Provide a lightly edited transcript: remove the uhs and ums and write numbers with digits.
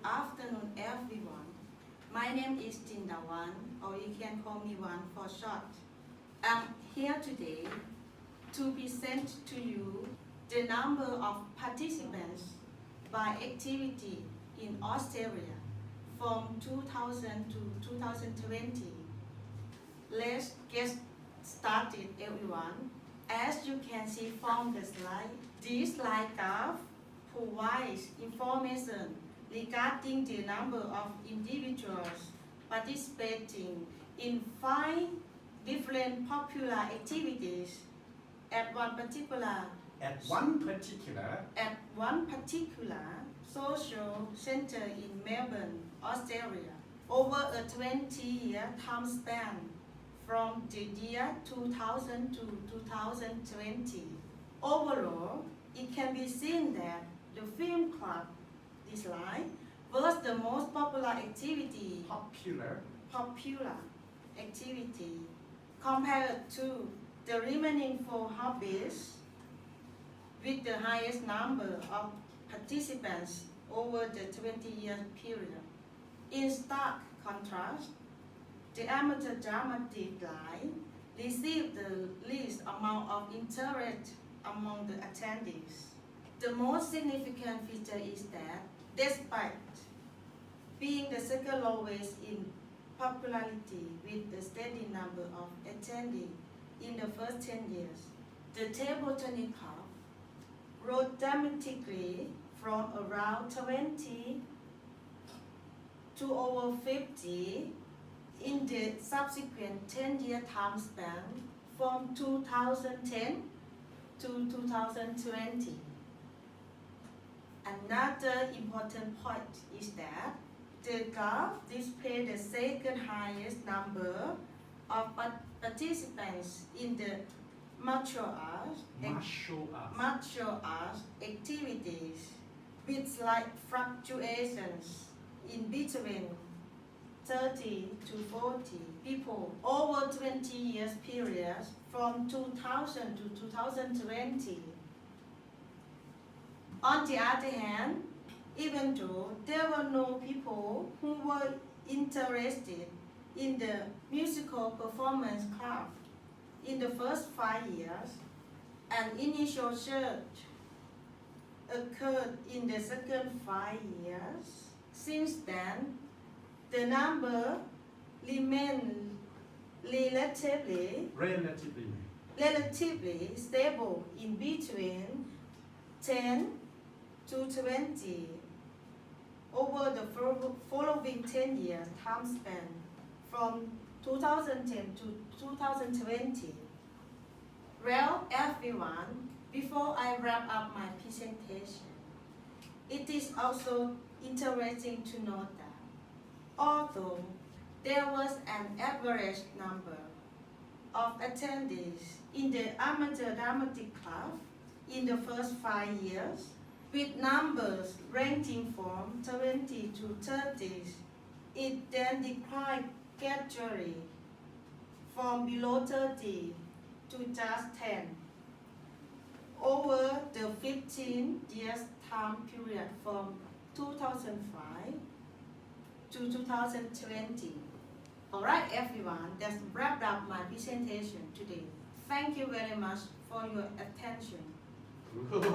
afternoon, everyone. My name is Jinda Wan, or you can call me Wan for short. I'm here today to present to you the number of participants by activity in Australia from 2000 to 2020. Let's get started, everyone. As you can see from the slide, this slide graph provides information regarding the number of individuals participating in 5 different popular activities at one particular social center in Melbourne, Australia, over a 20-year time span from the year 2000 to 2020. Overall, it can be seen that the film club, this slide, was the most popular activity compared to the remaining 4 hobbies with the highest number of participants over the 20-year period. In stark contrast, the amateur dramatic line received the least amount of interest among the attendees. The most significant feature is that, despite being the second lowest in popularity with the steady number of attendees in the first 10 years, the table tennis club rose dramatically from around 20 to over 50 in the subsequent 10-year time span from 2010 to 2020. Another important point is that the graph displays the second highest number of participants in the martial arts activities, with slight fluctuations in between 30 to 40 people over 20 years periods from 2000 to 2020. On the other hand, even though there were no people who were interested in the musical performance club in the first 5 years, an initial surge occurred in the second 5 years. Since then, the number remained relatively stable in between 10 to 20 over the following 10-year time span from 2010 to 2020. Well, everyone, before I wrap up my presentation, it is also interesting to note that although there was an average number of attendees in the amateur dramatic club in the first 5 years, with numbers ranging from 20 to 30, it then declined gradually from below 30 to just 10 over the 15 years time period from 2005 to 2020. Alright everyone, that's wrapped up my presentation today. Thank you very much for your attention. Good.